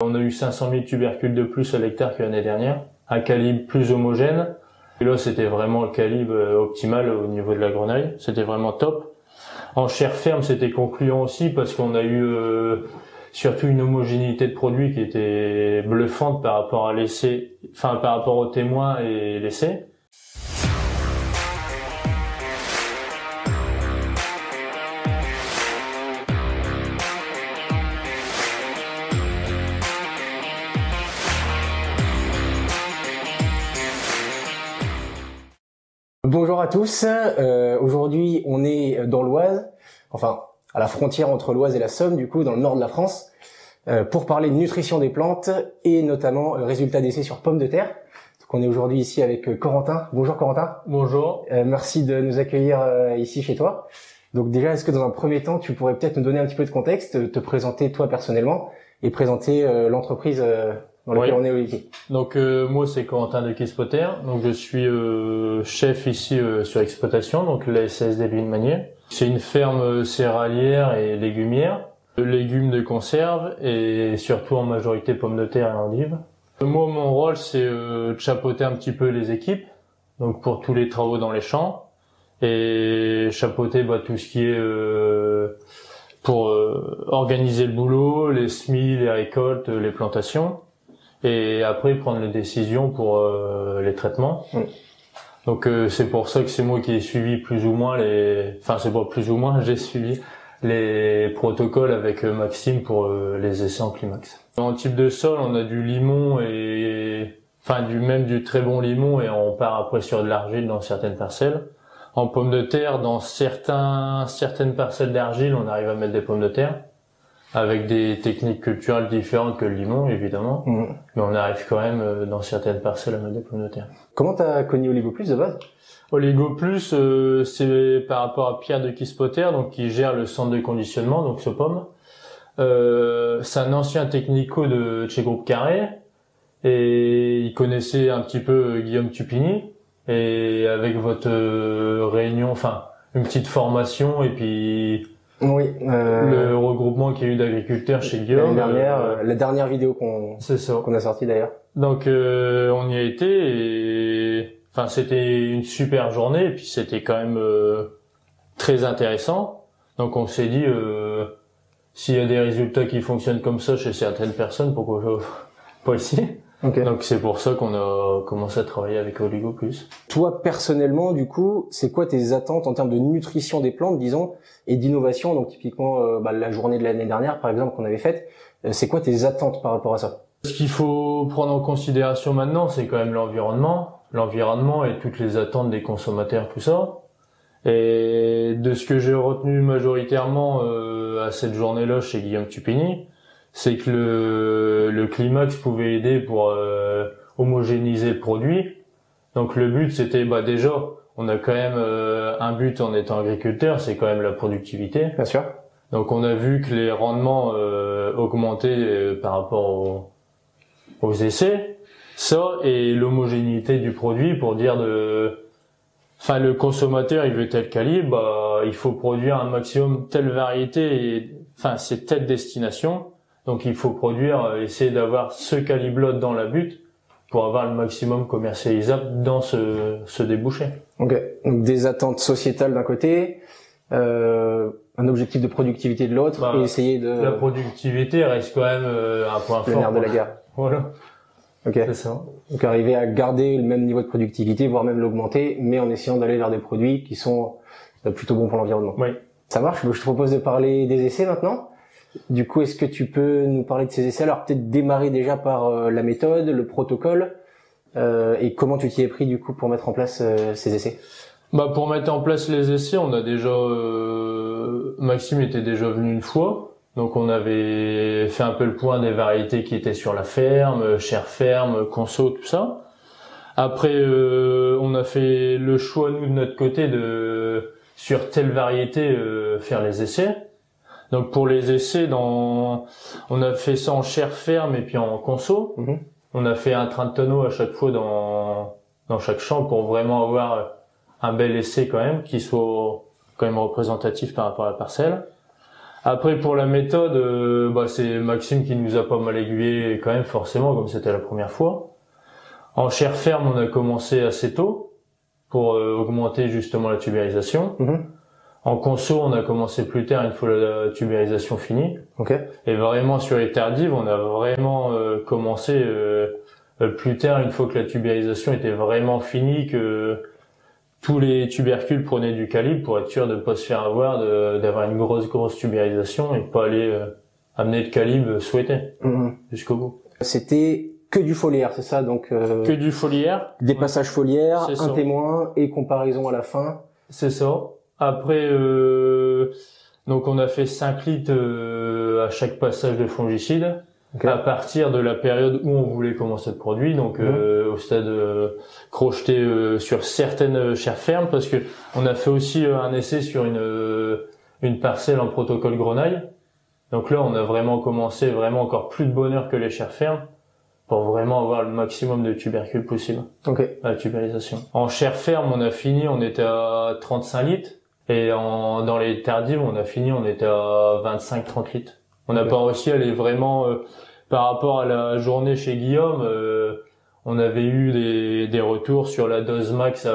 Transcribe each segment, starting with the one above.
On a eu 500 000 tubercules de plus à l'hectare que l'année dernière, un calibre plus homogène. Et là, c'était vraiment le calibre optimal au niveau de la grenaille. C'était vraiment top. En chair ferme, c'était concluant aussi parce qu'on a eu surtout une homogénéité de produit qui était bluffante par rapport à l'essai, enfin par rapport aux témoins et l'essai. Bonjour à tous, aujourd'hui on est dans l'Oise, enfin à la frontière entre l'Oise et la Somme, du coup dans le nord de la France, pour parler de nutrition des plantes et notamment résultats d'essais sur pommes de terre. Donc on est aujourd'hui ici avec Corentin. Bonjour Corentin. Bonjour. Merci de nous accueillir ici chez toi. Donc déjà, est-ce que dans un premier temps tu pourrais peut-être nous donner un petit peu de contexte, te présenter toi personnellement et présenter l'entreprise dans laquelle on est aujourd'hui. Donc moi c'est Corentin de Kispoter, donc je suis chef ici sur exploitation, donc la SSD Louis-de-Magnier. C'est une ferme céréalière et légumière, légumes de conserve et surtout en majorité pommes de terre et endives. Moi mon rôle c'est de chapeauter un petit peu les équipes, donc pour tous les travaux dans les champs et chapeauter tout ce qui est pour organiser le boulot, les semis, les récoltes, les plantations. Et après prendre les décisions pour les traitements. Donc c'est pour ça que c'est moi qui ai suivi plus ou moins c'est pas plus ou moins, j'ai suivi les protocoles avec Maxime pour les essais en climax. En type de sol, on a du limon et du très bon limon et on part après sur de l'argile dans certaines parcelles. En pommes de terre, dans certaines parcelles d'argile, on arrive à mettre des pommes de terre. Avec des techniques culturelles différentes que le limon, évidemment. Mais on arrive quand même, dans certaines parcelles, à mettre des pommes de terre. Comment t'as connu Oligo Plus de base? Oligo Plus, c'est par rapport à Pierre de Kispoter, donc qui gère le centre de conditionnement, donc ce pomme. C'est un ancien technico de chez Groupe Carré, et il connaissait un petit peu Guillaume Tupini, et avec votre réunion, une petite formation, et puis oui, le regroupement qu'il y a eu d'agriculteurs chez Guillaume. La dernière vidéo qu'on a sortie d'ailleurs. Donc on y a été et c'était une super journée et puis c'était quand même très intéressant. Donc on s'est dit s'il y a des résultats qui fonctionnent comme ça chez certaines personnes, pourquoi pas ici. Okay. Donc c'est pour ça qu'on a commencé à travailler avec Oligo Plus. Toi personnellement, du coup, c'est quoi tes attentes en termes de nutrition des plantes, disons, et d'innovation? Donc typiquement la journée de l'année dernière, par exemple, qu'on avait faite, c'est quoi tes attentes par rapport à ça? Ce qu'il faut prendre en considération maintenant, c'est quand même l'environnement et toutes les attentes des consommateurs, tout ça. Et de ce que j'ai retenu majoritairement à cette journée-là chez Guillaume Tupini, c'est que le climax pouvait aider pour homogénéiser le produit. Donc le but c'était déjà, on a quand même un but en étant agriculteur, c'est quand même la productivité. Bien sûr. Donc on a vu que les rendements augmentaient par rapport aux essais. Ça et l'homogénéité du produit pour dire le consommateur il veut tel calibre, il faut produire un maximum telle variété et c'est telle destination. Donc il faut essayer d'avoir ce calibre-là dans la butte pour avoir le maximum commercialisable dans ce débouché. Ok. Donc des attentes sociétales d'un côté, un objectif de productivité de l'autre, et essayer de... La productivité reste quand même un point fort. Le nerf de la guerre. Voilà. Ok. C'est ça. Donc arriver à garder le même niveau de productivité, voire même l'augmenter, mais en essayant d'aller vers des produits qui sont plutôt bons pour l'environnement. Oui. Ça marche. Je te propose de parler des essais maintenant. Du coup, est-ce que tu peux nous parler de ces essais? Alors peut-être démarrer déjà par la méthode, le protocole, et comment tu t'y es pris du coup pour mettre en place ces essais? Pour mettre en place les essais, on a déjà Maxime était déjà venu une fois, donc on avait fait un peu le point des variétés qui étaient sur la ferme, chair ferme, conso, tout ça. Après, on a fait le choix nous de notre côté de sur telle variété faire les essais. Donc pour les essais, on a fait ça en chair ferme et puis en conso. On a fait un train de tonneau à chaque fois dans chaque champ pour vraiment avoir un bel essai quand même, qui soit quand même représentatif par rapport à la parcelle. Après pour la méthode, c'est Maxime qui nous a pas mal aiguillé quand même forcément comme c'était la première fois. En chair ferme, on a commencé assez tôt pour augmenter justement la tubérisation. En conso, on a commencé plus tard une fois la tubérisation finie. Et vraiment sur les tardives, on a vraiment commencé plus tard une fois que la tubérisation était vraiment finie, que tous les tubercules prenaient du calibre pour être sûr de pas se faire avoir, d'avoir une grosse tubérisation et pas aller amener le calibre souhaité jusqu'au bout. C'était que du foliaire, c'est ça? Donc que du foliaire, des passages foliaires, un ça. Témoin et comparaison à la fin. C'est ça. Après, donc on a fait 5 litres à chaque passage de fongicide. À partir de la période où on voulait commencer le produit, donc au stade crocheté sur certaines chairs fermes, parce que on a fait aussi un essai sur une parcelle en protocole grenaille. Donc là, on a vraiment commencé vraiment encore plus de bonheur que les chairs fermes pour vraiment avoir le maximum de tubercules possible. La tubérisation. En chair ferme, on a fini, on était à 35 litres. Et dans les tardives, on a fini, on était à 25-30 litres. On n'a pas réussi à aller vraiment, par rapport à la journée chez Guillaume, on avait eu des retours sur la dose max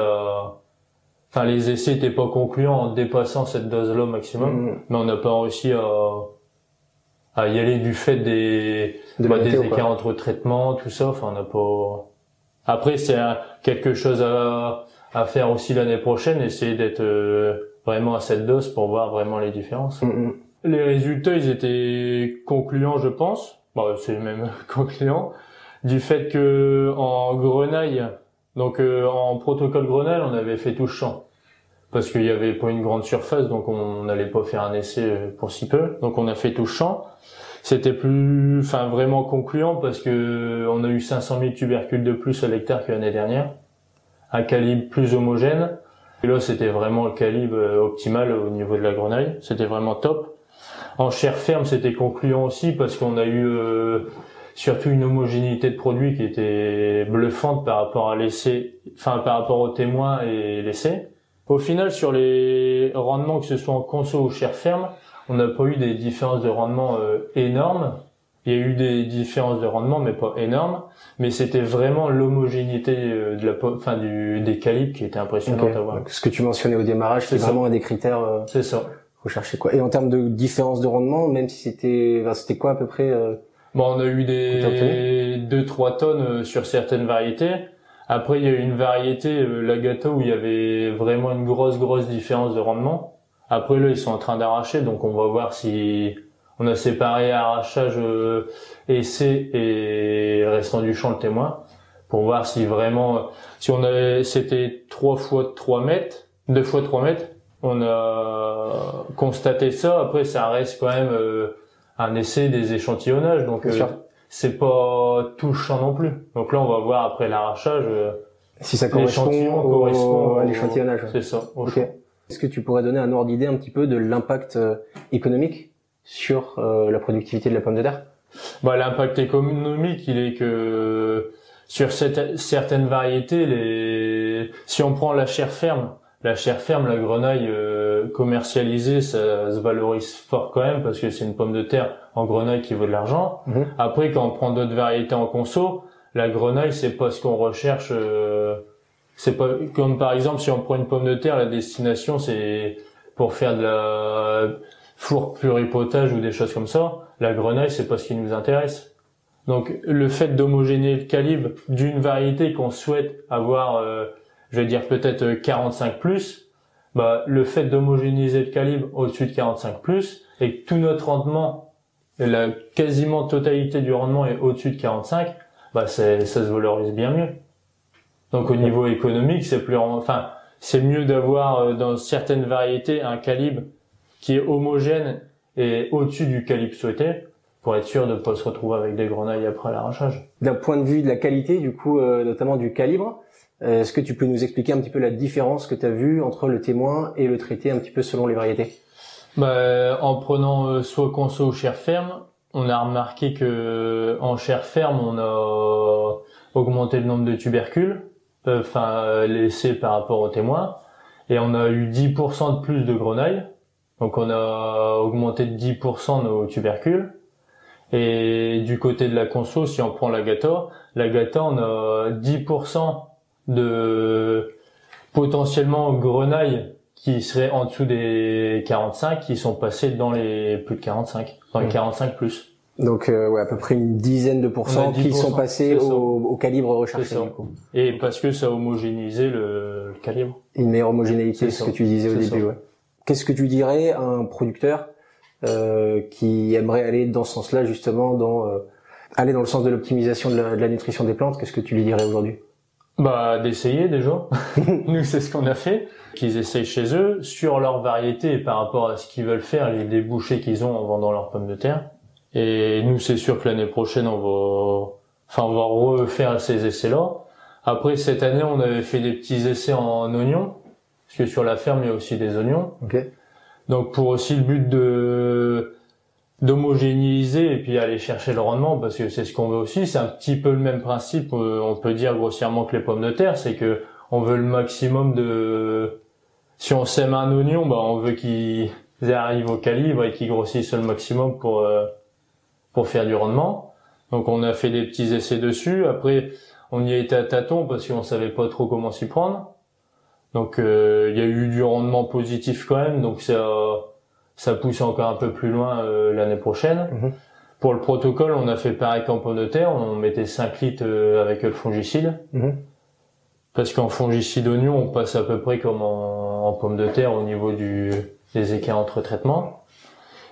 enfin, les essais étaient pas concluants en dépassant cette dose-là maximum. Mais on n'a pas réussi à y aller du fait des écarts entre traitements, tout ça. Enfin, on n'a pas. Après, c'est quelque chose à faire aussi l'année prochaine, essayer d'être vraiment à cette dose pour voir vraiment les différences. Les résultats, ils étaient concluants, je pense. C'est même concluant du fait que en grenaille, donc en protocole grenaille, on avait fait tout champ parce qu'il y avait pas une grande surface, donc on n'allait pas faire un essai pour si peu. Donc on a fait tout champ. C'était vraiment concluant parce que on a eu 500 000 tubercules de plus à l'hectare que l'année dernière, un calibre plus homogène. Et là, c'était vraiment le calibre optimal au niveau de la grenaille. C'était vraiment top. En chair ferme, c'était concluant aussi parce qu'on a eu surtout une homogénéité de produit qui était bluffante par rapport à l'essai, par rapport au témoin et l'essai. Au final, sur les rendements, que ce soit en conso ou chair ferme, on n'a pas eu des différences de rendement énormes. Il y a eu des différences de rendement, mais pas énormes. Mais c'était vraiment l'homogénéité des calibres qui était impressionnante à voir. Donc, ce que tu mentionnais au démarrage, c'est vraiment un des critères. C'est ça. Rechercher quoi. Et en termes de différence de rendement, même si c'était quoi à peu près on a eu des 2-3 tonnes sur certaines variétés. Après, il y a eu une variété, l'Agato, où il y avait vraiment une grosse différence de rendement. Après, là, ils sont en train d'arracher, donc on va voir si on a séparé arrachage, essai et restant du champ le témoin, pour voir si vraiment, c'était 3 fois 3 mètres, 2 fois 3 mètres. On a constaté ça. Après, ça reste quand même un essai des échantillonnages, donc c'est pas tout le champ non plus. Donc là, on va voir après l'arrachage si ça correspond à l'échantillonnage. C'est ça. Est-ce que tu pourrais donner un ordre d'idée un petit peu de l'impact économique sur la productivité de la pomme de terre? L'impact économique, il est que sur certaines variétés, si on prend la chair ferme, la grenaille commercialisée, ça se valorise fort quand même parce que c'est une pomme de terre en grenaille qui vaut de l'argent. Après, quand on prend d'autres variétés en conso, la grenaille, c'est pas ce qu'on recherche. C'est pas comme par exemple si on prend une pomme de terre, la destination c'est pour faire de la four pluripotage ou des choses comme ça. La grenaille, c'est pas ce qui nous intéresse. Donc le fait d'homogénéer le calibre d'une variété qu'on souhaite avoir, je vais dire peut-être 45 plus, le fait d'homogénéiser le calibre au-dessus de 45 plus et que tout notre rendement, la quasiment totalité du rendement est au-dessus de 45, ça se valorise bien mieux. Donc au niveau économique, c'est mieux d'avoir dans certaines variétés un calibre qui est homogène et au-dessus du calibre souhaité pour être sûr de ne pas se retrouver avec des grenailles après l'arrachage. D'un point de vue de la qualité, du coup, notamment du calibre, est-ce que tu peux nous expliquer un petit peu la différence que tu as vue entre le témoin et le traité un petit peu selon les variétés? En prenant soit conso ou chair ferme, on a remarqué que en chair ferme, on a augmenté le nombre de tubercules, laissés par rapport au témoin, et on a eu 10% de plus de grenailles Donc on a augmenté de 10% nos tubercules. Et du côté de la conso, si on prend l'Agata, on a 10% de potentiellement grenailles qui seraient en dessous des 45, qui sont passés dans les plus de 45, dans les 45 plus. Donc ouais, à peu près une dizaine de pourcents qui sont passés au calibre recherché du coup. Et parce que ça a homogénéisé le calibre. Une meilleure homogénéité, ce que tu disais au début, ouais. Qu'est-ce que tu dirais à un producteur qui aimerait aller dans ce sens-là, justement, aller dans le sens de l'optimisation de la nutrition des plantes? Qu'est-ce que tu lui dirais aujourd'hui? Bah, d'essayer déjà. Nous, c'est ce qu'on a fait. Qu'ils essayent chez eux, sur leur variété et par rapport à ce qu'ils veulent faire, les débouchés qu'ils ont en vendant leurs pommes de terre. Et nous, c'est sûr que l'année prochaine, on va refaire ces essais-là. Après, cette année, on avait fait des petits essais en oignons. Parce que sur la ferme, il y a aussi des oignons. Okay. Donc, pour aussi le but d'homogénéiser et puis aller chercher le rendement, parce que c'est ce qu'on veut aussi. C'est un petit peu le même principe, on peut dire grossièrement, que les pommes de terre. C'est que on veut le maximum si on sème un oignon, bah, on veut qu'ils arrivent au calibre et qu'ils grossissent le maximum pour faire du rendement. Donc, on a fait des petits essais dessus. Après, on y a été à tâtons parce qu'on savait pas trop comment s'y prendre. Donc, il y a eu du rendement positif quand même. Donc, ça pousse encore un peu plus loin l'année prochaine. Mm-hmm. Pour le protocole, on a fait pareil qu'en pommes de terre. On mettait 5 litres avec le fongicide. Mm-hmm. Parce qu'en fongicide oignon, on passe à peu près comme en pommes de terre au niveau des écarts entre traitements.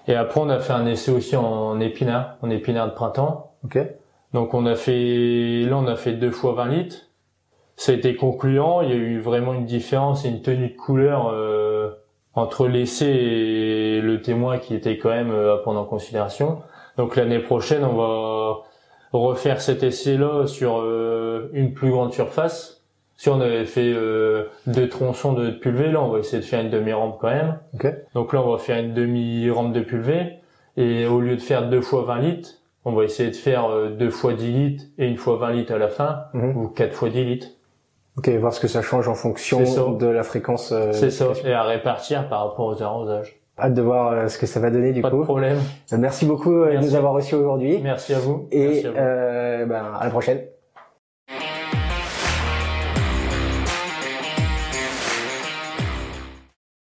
Et après, on a fait un essai aussi en épinards de printemps. Okay. Donc, on a fait 2 fois 20 litres. Ça a été concluant. Il y a eu vraiment une différence et une tenue de couleur entre l'essai et le témoin qui était quand même à prendre en considération. Donc, l'année prochaine, on va refaire cet essai-là sur une plus grande surface. Si on avait fait 2 tronçons de pulvée, là, on va essayer de faire une demi-rampe quand même. Okay. Donc là, on va faire une demi-rampe de pulvée. Et au lieu de faire 2 fois 20 litres, on va essayer de faire 2 fois 10 litres et 1 fois 20 litres à la fin, ou 4 fois 10 litres. Ok, voir ce que ça change en fonction de la fréquence. C'est ça, et à répartir par rapport aux arrosages. Hâte de voir ce que ça va donner du coup. Pas de problème. Merci beaucoup de nous avoir reçus aujourd'hui. Merci à vous. Et merci à vous. à la prochaine.